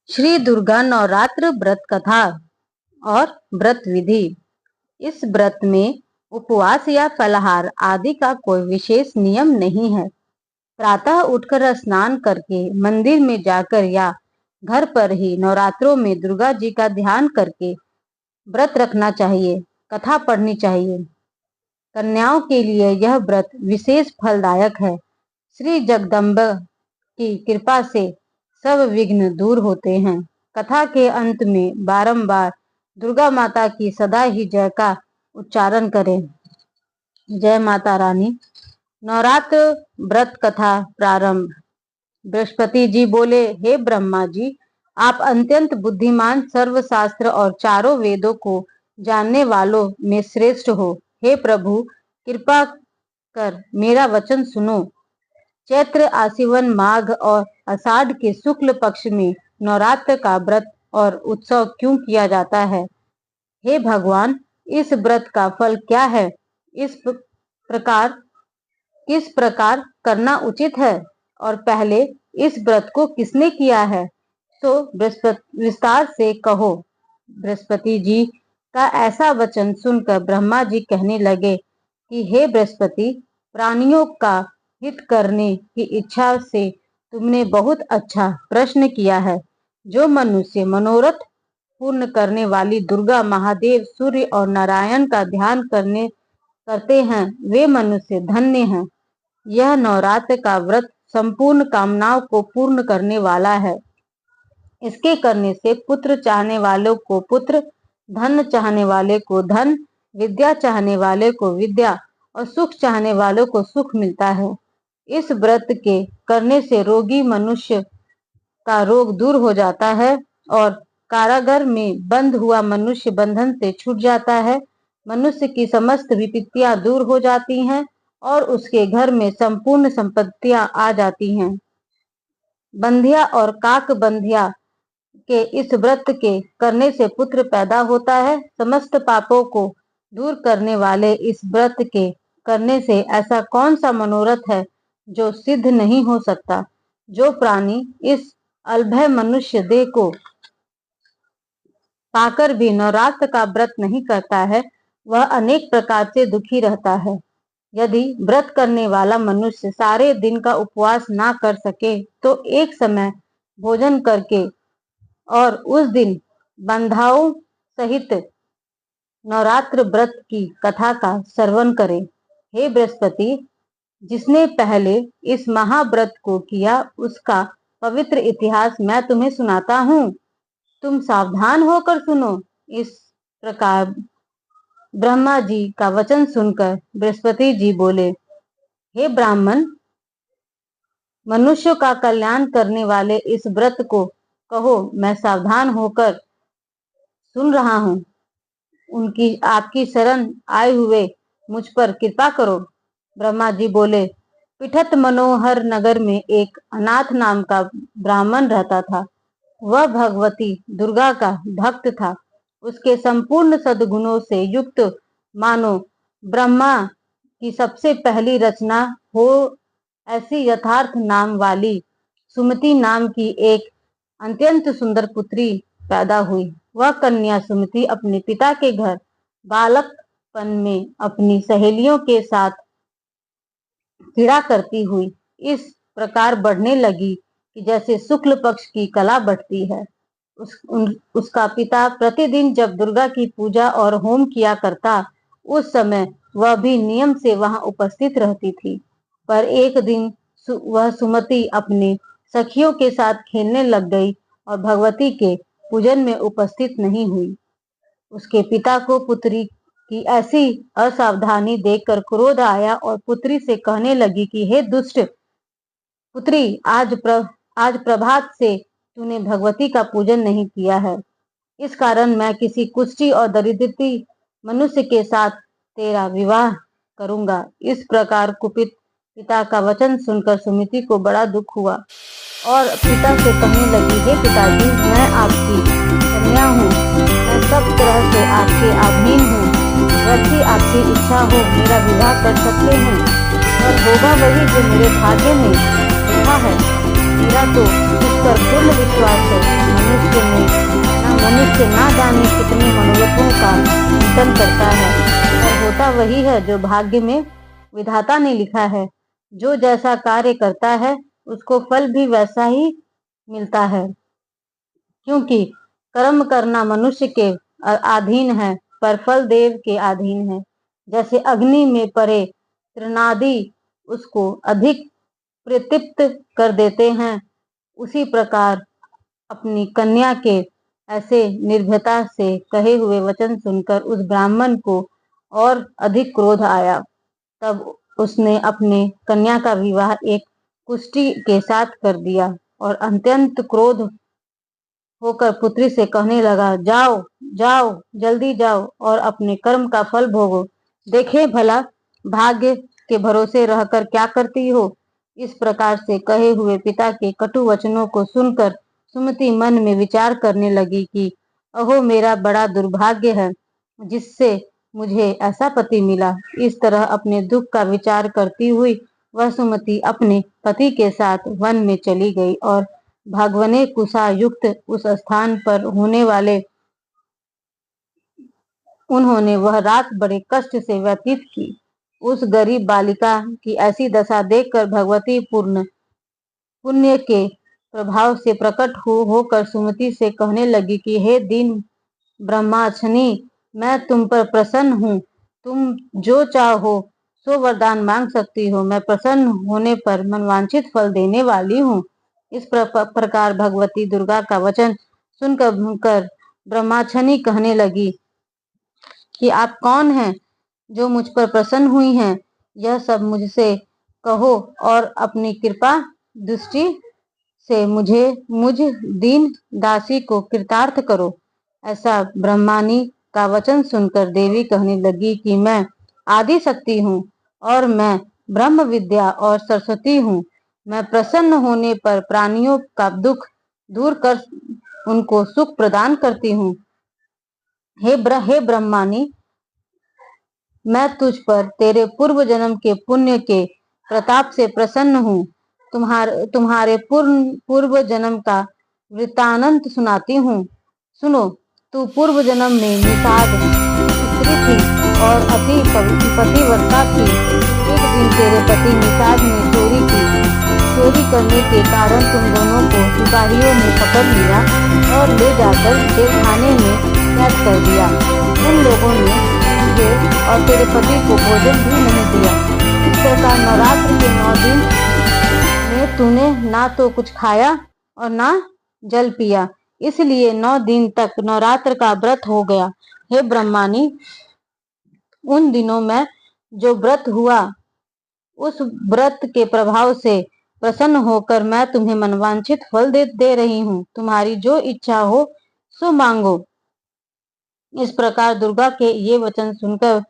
श्री दुर्गा नवरात्र व्रत कथा और व्रत विधि। इस व्रत में उपवास या फलाहार आदि का कोई विशेष नियम नहीं है। प्रातः उठकर स्नान करके मंदिर में जाकर या घर पर ही नवरात्रों में दुर्गा जी का ध्यान करके व्रत रखना चाहिए, कथा पढ़नी चाहिए। कन्याओं के लिए यह व्रत विशेष फलदायक है। श्री जगदम्बा की कृपा से सब विघ्न दूर होते हैं। कथा के अंत में बारंबार दुर्गा माता की सदा ही जय का उच्चारण करें। जय माता रानी। नवरात्र व्रत कथा प्रारंभ। बृहस्पति जी बोले, हे ब्रह्मा जी, आप अत्यंत बुद्धिमान, सर्वशास्त्र और चारों वेदों को जानने वालों में श्रेष्ठ हो। हे प्रभु, कृपा कर मेरा वचन सुनो। चैत्र, आश्विन, माघ और आषाढ़ के शुक्ल पक्ष में नवरात्र का व्रत और उत्सव क्यों किया जाता है? हे भगवान, इस व्रत का फल क्या है? किस प्रकार करना उचित है? और पहले इस व्रत को किसने किया है? तो विस्तार से कहो। बृहस्पति जी का ऐसा वचन सुनकर ब्रह्मा जी कहने लगे कि हे बृहस्पति, प्राणियों का हित करने की इच्छा से तुमने बहुत अच्छा प्रश्न किया है। जो मनुष्य मनोरथ पूर्ण करने वाली दुर्गा, महादेव, सूर्य और नारायण का ध्यान करते हैं, वे मनुष्य धन्य हैं। यह नवरात्र का व्रत संपूर्ण कामनाओं को पूर्ण करने वाला है। इसके करने से पुत्र चाहने वालों को पुत्र, धन चाहने वाले को धन, विद्या चाहने वाले को विद्या और सुख चाहने वालों को सुख मिलता है। इस व्रत के करने से रोगी मनुष्य का रोग दूर हो जाता है और कारागार में बंद हुआ मनुष्य बंधन से छूट जाता है। मनुष्य की समस्त विपत्तियां दूर हो जाती हैं और उसके घर में संपूर्ण संपत्तियां आ जाती हैं। बंधिया और काक बंधिया के इस व्रत के करने से पुत्र पैदा होता है। समस्त पापों को दूर करने वाले इस व्रत के करने से ऐसा कौन सा मनोरथ है जो सिद्ध नहीं हो सकता? जो प्राणी इस अलभय मनुष्य देह को पाकर भी नवरात्र का व्रत नहीं करता है, वह अनेक प्रकार से दुखी रहता है। यदि व्रत करने वाला मनुष्य सारे दिन का उपवास ना कर सके तो एक समय भोजन करके और उस दिन बंधाओं सहित नवरात्र व्रत की कथा का श्रवण करे। हे बृहस्पति, जिसने पहले इस महाव्रत को किया उसका पवित्र इतिहास मैं तुम्हें सुनाता हूँ। तुम सावधान होकर सुनो। इस प्रकार ब्रह्मा जी का वचन सुनकर बृहस्पति जी बोले, हे ब्राह्मण, मनुष्यों का कल्याण करने वाले इस व्रत को कहो। मैं सावधान होकर सुन रहा हूँ। आपकी शरण आए हुए मुझ पर कृपा करो। ब्रह्मा जी बोले, पिठत मनोहर नगर में एक अनाथ नाम का ब्राह्मण रहता था। वह भगवती दुर्गा का भक्त था। उसके संपूर्ण सद्गुणों से युक्त मानो ब्रह्मा की सबसे पहली रचना हो ऐसी यथार्थ नाम वाली सुमति नाम की एक अत्यंत सुंदर पुत्री पैदा हुई। वह कन्या सुमति अपने पिता के घर बालकपन में अपनी सहेलियों के साथ क्रीड़ा करती हुई इस प्रकार बढ़ने लगी कि जैसे शुक्ल पक्ष की कला बढ़ती है। उसका पिता प्रतिदिन जब दुर्गा की पूजा और होम किया करता, उस समय वह भी नियम से वहां उपस्थित रहती थी। पर एक दिन वह सुमति अपने सखियों के साथ खेलने लग गई और भगवती के पूजन में उपस्थित नहीं हुई। उसके पिता को पुत्री की ऐसी असावधानी देखकर क्रोध आया और पुत्री से कहने लगी कि हे दुष्ट पुत्री, आज प्रभात से तूने भगवती का पूजन नहीं किया है। इस कारण मैं किसी कुष्ठी और दरिद्री मनुष्य के साथ तेरा विवाह करूंगा। इस प्रकार कुपित पिता का वचन सुनकर सुमति को बड़ा दुख हुआ और पिता से कहने लगी, हे पिताजी, मैं आपकी कन्या हूँ। मैं सब तरह से आपके अधीन हूँ। जैसी आपकी इच्छा हो मेरा विवाह कर सकते हैं और होगा वही जो मेरे भाग्य में लिखा है। मेरा तो उस पर पूर्ण विश्वास है। मनुष्य ना जाने कितने मनोरथों का चिंतन करता है, पर होता वही है जो भाग्य में विधाता ने लिखा है। जो जैसा कार्य करता है उसको फल भी वैसा ही मिलता है, क्योंकि कर्म करना मनुष्य के अधीन है, पर फल देव के अधीन है। जैसे अग्नि में पड़े तृणादि उसको अधिक प्रतीप्त कर देते हैं, उसी प्रकार अपनी कन्या के ऐसे निर्भयता से कहे हुए वचन सुनकर उस ब्राह्मण को और अधिक क्रोध आया। तब उसने अपने कन्या का विवाह एक कुष्ठी के साथ कर दिया और अत्यंत क्रोध होकर पुत्री से कहने लगा, जाओ जाओ, जल्दी जाओ और अपने कर्म का फल भोगो। देखे भला भाग्य के भरोसे रहकर क्या करती हो। इस प्रकार से कहे हुए पिता के कटु वचनों को सुनकर सुमति मन में विचार करने लगी कि अहो, मेरा बड़ा दुर्भाग्य है जिससे मुझे ऐसा पति मिला। इस तरह अपने दुख का विचार करती हुई वह सुमति अपने पति के साथ वन में चली गई और भगवने कुशा युक्त उस स्थान पर होने वाले उन्होंने वह रात बड़े कष्ट से व्यतीत की। उस गरीब बालिका की ऐसी दशा देखकर भगवती पूर्ण पुण्य के प्रभाव से प्रकट होकर सुमति से कहने लगी कि हे दीन ब्रह्माक्षनी, मैं तुम पर प्रसन्न हूँ। तुम जो चाहो सो वरदान मांग सकती हो। मैं प्रसन्न होने पर मनवांछित फल देने वाली हूँ। इस प्रकार भगवती दुर्गा का वचन सुनकर ब्रह्माक्षनी कहने लगी कि आप कौन हैं जो मुझ पर प्रसन्न हुई हैं। यह सब मुझसे कहो और अपनी कृपा दृष्टि से मुझ दीन दासी को कृतार्थ करो। ऐसा ब्रह्मानी का वचन सुनकर देवी कहने लगी कि मैं आदि शक्ति हूँ और मैं ब्रह्म विद्या और सरस्वती हूँ। मैं प्रसन्न होने पर प्राणियों का दुख दूर कर उनको सुख प्रदान करती हूँ। हे ब्रह्मानी, मैं तुझ पर तेरे पूर्व जन्म के पुण्य के प्रताप से प्रसन्न हूँ। तुम्हारे पूर्व जन्म का वृत्तांत सुनाती हूँ। सुनो, तू पूर्व जन्म में निषाद स्त्री थी और अति पतिव्रता थी। एक दिन तेरे पति निषाद ने चोरी की। चोरी करने के कारण तुम दोनों को सिपाहियों ने पकड़ लिया और ले जाकर जेलखाने में कैद कर दिया। उन लोगों ने तुझे और तेरे पति को भोजन भी नहीं दिया। इस प्रकार नवरात्र के 9 दिन में तूने ना तो कुछ खाया और ना जल पिया, इसलिए 9 दिन तक नवरात्र का व्रत हो गया। हे ब्रह्मानी, उन दिनों में जो व्रत हुआ उस व्रत के प्रभाव से प्रसन्न होकर मैं तुम्हें मनवांछित फल दे रही हूँ। तुम्हारी जो इच्छा हो सो मांगो। इस प्रकार दुर्गा के ये वचन सुनकर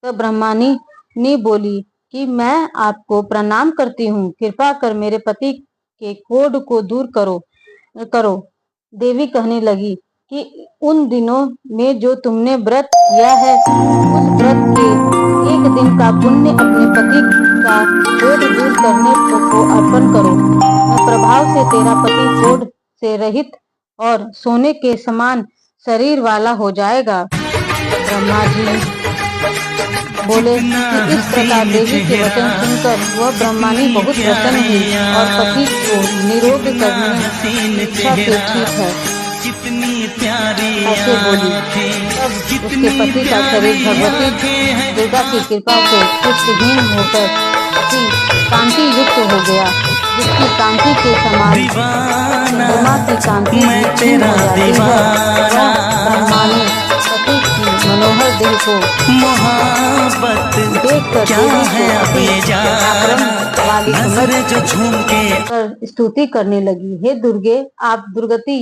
ब्रह्मानी बोली कि मैं आपको प्रणाम करती हूँ। कृपा कर मेरे पति के कोढ़ को दूर करो। देवी कहने लगी कि उन दिनों में जो तुमने व्रत किया है उस व्रत के एक दिन का पुण्य अपने पति का कोढ़ दूर करने को अर्पण करो। प्रभाव से तेरा पति कोढ़ से रहित और सोने के समान शरीर वाला हो जाएगा। ब्रह्मा जी बोले कि इस प्रकार देवी के वचन सुनकर वह ब्रह्मानी बहुत प्रसन्न हुई और पति को निरोग करने इच्छा से ठीक है ऐसे बोली। तब उसके पति का शरीर भगवती दुर्गा की कृपा से पुष्टहीन होकर अति कांति युक्त हो गया, जिसकी कांति के समान चंद्रमा की कांति क्षीण हो जाती है। ब्रह्मानी पति की मनोहर देह को देखकर देवी को वाली स्तुति करने लगी। हे दुर्गे, आप दुर्गति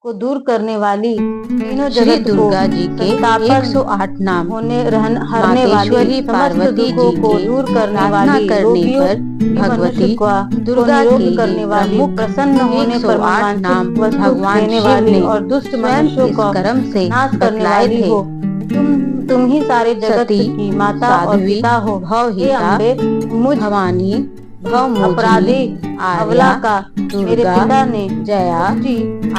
को दूर करने वाली तीनों जगत दुर्गा जी के 108 नाम हरने वाली पार्वती को दूर करने वाली करने पर भगवती दुर्गा की करने वाली प्रसन्न होने पर 108 नाम भगवान देने वाली और दुष्ट मनुष्यों को कर्म से नाश करने वाली हो। तुम ही सारे जगत की माता और पिता हो। भवहिता मुझ भवानी अपराधी अबला का मेरे पिता ने जया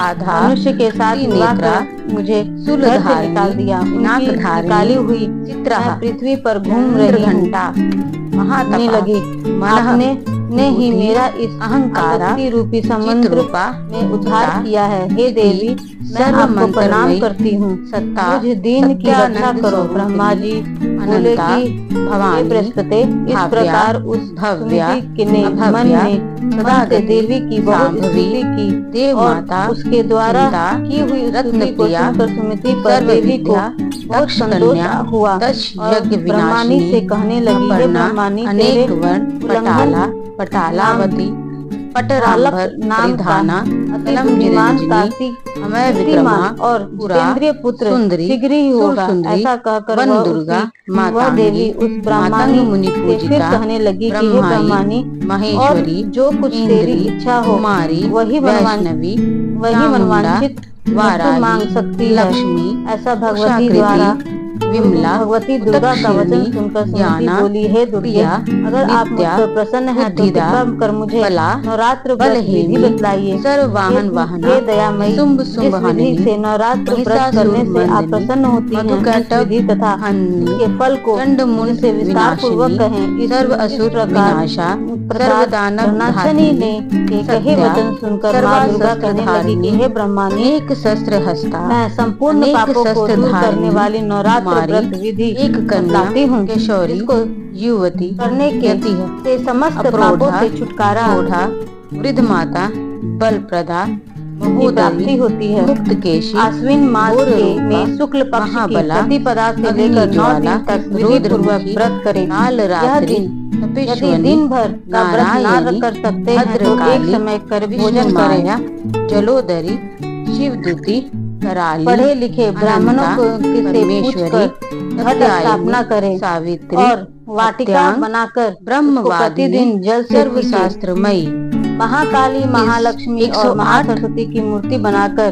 आधा मनुष्य के साथ विवाह कर मुझे घर से निकाल दिया। उनकी निकाली हुई चित्र पृथ्वी पर घूम रही घंटा लगी। आपने ने ही मेरा इस अहंकार रूपी समुद्र में उद्धार किया है। हे देवी, मैं आपको प्रणाम करती हूँ। मुझ दीन की रक्षा करो। ब्रह्मा जी बोले कि भवानी बृहस्पति, इस प्रकार उस भव्य ने मन में सदा से देवी की बहुत स्तुति की। देव माता उसके द्वारा की हुई स्तुति को सुनकर सुमति पर देवी को बहुत संतोष हुआ और ब्रह्मानी से कहने लगी, हे ब्रह्मानी, अनेक वर्ण पटालावती पटरालभ परिधाना अलम जिरंजनी अमय विक्रमा और जितेंद्रिय पुत्र शीघ्र ही होगा। ऐसा कहकर वन दुर्गा वह देवी उस ब्रह्मानी मुनि से फिर कहने लगी कि हे ब्रह्मानी, महेश्वरी, जो कुछ तेरी इच्छा हो वही वैष्णवी, वही मनवांछित वस्तु मांग सकती है। लक्ष्मी, ऐसा भगवती द्वारा विमला, भगवती दुर्गा का वचन सुनकर सुमति बोली, हे दुर्गा, अगर आप मुझ पर प्रसन्न हैं तो कृपा कर मुझे नवरात्र व्रत विधि बतलाइए। सर्ववाहन वाहन हे दयामयी, जिस विधि से नवरात्र व्रत करने से आप प्रसन्न होती हैं, उस विधि तथा के फल को से विस्तार पूर्वक कहें। इस सर्वअसुर विनाशा प्रदानशनी ने के कहे वचन सुनकर माँ दुर्गा कहने लगी कि हे ब्रह्मानी, एक शस्त्र हस्ता, मैं संपूर्ण पापों को दूर करने वाली नवरात्र व्रत विधि एक कन्या हूँ। किशोरी युवती करने के से समस्त पापों से छुटकारा वृद्ध माता बलप्रदा की प्राप्ति होती है। मुक्त केशी आश्विन मास में शुक्ल पक्ष की प्रतिपदा से लेकर 9 दिन तक विधि पूर्वक व्रत करें। यह दिन यदि दिन भर का व्रत न कर सकते हैं तो एक समय कर भोजन करें। जलोदरी शिवदूती कराली पढ़े लिखे ब्राह्मणों को से पूछकर घट स्थापना करें सावित्री और वाटिका बनाकर प्रतिदिन जल से सर्वशास्त्रमयी महाकाली, महालक्ष्मी और महासरस्वती की मूर्ति बनाकर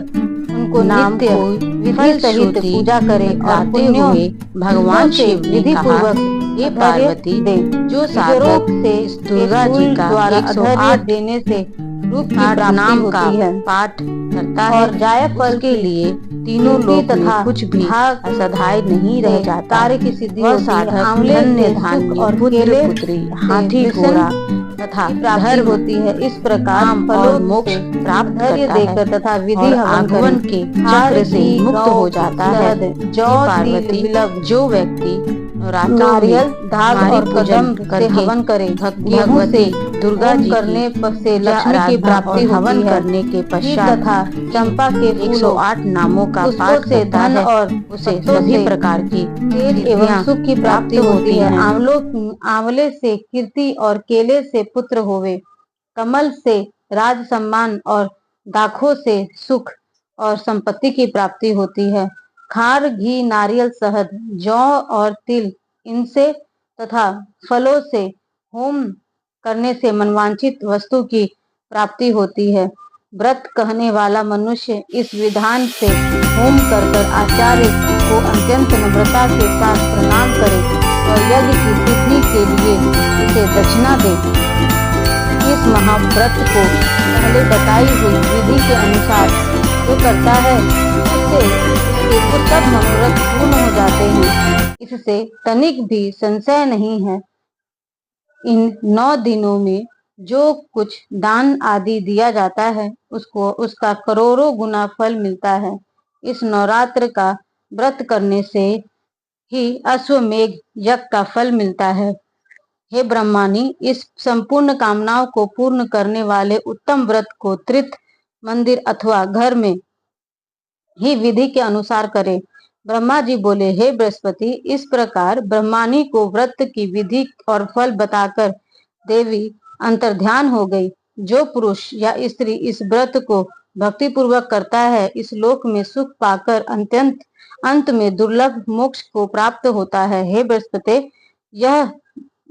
उनको नित्य विधि सहित पूजा करें और पुण्यों भगवान शिव विधि पूर्वक ये पार्वती दे। जो साधक से दुर्गा जी का द्वारा अधैर्य देने से रूप की प्राप्ति होती है पाठ करता है और जायफल के लिए तीनों लोग तथा कुछ भी असधाय नहीं रह जाता। कार्य की सिद्धि साधक धन्य धान्य और पुत्र पुत्री हाथी घोड़ा तथा प्राप्ति होती है। इस प्रकार और मोक्ष प्राप्त देकर तथा विधि आगमन के चक्र से मुक्त हो जाता है। पार्वती जो व्यक्ति नारियल, धाग और कदम से हवन करे, भगवती दुर्गा जी करने से लक्ष्मी की प्राप्ति हवन करने के पश्चात तथा चंपा के 108 नामों का पाठ से धन और उसे सभी प्रकार की तेज एवं सुख की प्राप्ति होती है। आंवले से कीर्ति और केले से पुत्र होवे, कमल से राज सम्मान और दाखों से सुख और संपत्ति की प्राप्ति होती है। खार, घी, नारियल, शहद, जौ और तिल इनसे तथा फलों से होम करने से मनवांछित वस्तु की प्राप्ति होती है। व्रत कहने वाला मनुष्य इस विधान से होम कर आचार्य को अत्यंत नम्रता के साथ प्रणाम करे और यज्ञ की सिद्धि के लिए उसे दक्षिणा दे। इस महाव्रत को पहले बताई हुई विधि के अनुसार जो करता है उससे सब मनोरथ पूर्ण हो जाते हैं। इससे तनिक भी संशय नहीं है। इन 9 दिनों में जो कुछ दान आदि दिया जाता है उसको उसका करोड़ों गुना फल मिलता है। इस नवरात्र का व्रत करने से ही अश्वमेघ यज्ञ का फल मिलता है। हे ब्रह्मानी, इस संपूर्ण कामनाओं को पूर्ण करने वाले उत्तम व्रत को तीर्थ, मंदिर अथवा घर में ही विधि के अनुसार करे। ब्रह्मा जी बोले, हे बृहस्पति, इस प्रकार ब्रह्मानी को व्रत की विधि और फल बताकर देवी अंतर्ध्यान हो गई। जो पुरुष या स्त्री इस व्रत को भक्ति पूर्वक करता है इस लोक में सुख पाकर अंत में दुर्लभ मोक्ष को प्राप्त होता है। हे बृहस्पति, यह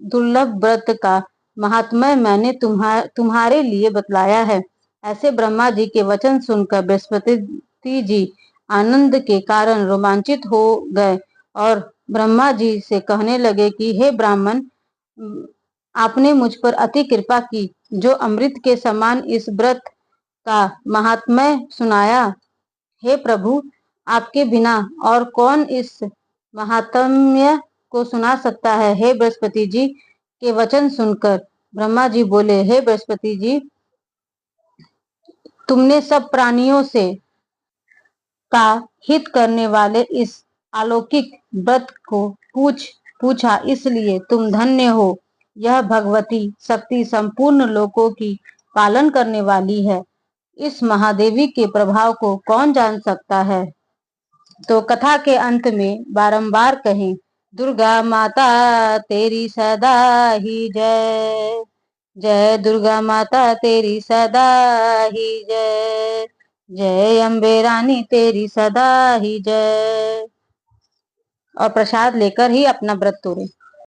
दुर्लभ व्रत का महात्म्य मैंने तुम्हारे लिए बतलाया है। ऐसे ब्रह्मा जी के वचन सुनकर बृहस्पति जी आनंद के कारण रोमांचित हो गए और ब्रह्मा जी से कहने लगे कि हे ब्राह्मण, आपने मुझ पर अति कृपा की, जो अमृत के समान इस व्रत का महात्म्य सुनाया। हे प्रभु, आपके बिना और कौन इस महात्म्य को सुना सकता है। हे बृहस्पति जी के वचन सुनकर ब्रह्मा जी बोले, हे बृहस्पति जी, तुमने सब प्राणियों से का हित करने वाले इस अलौकिक व्रत को पूछा, इसलिए तुम धन्य हो। यह भगवती शक्ति संपूर्ण लोकों की पालन करने वाली है। इस महादेवी के प्रभाव को कौन जान सकता है। तो कथा के अंत में बारंबार कहें, दुर्गा माता तेरी सदा ही जय, जय दुर्गा माता तेरी सदा ही जय, जय अम्बे रानी तेरी सदा ही जय। और प्रसाद लेकर ही अपना व्रत तोड़े।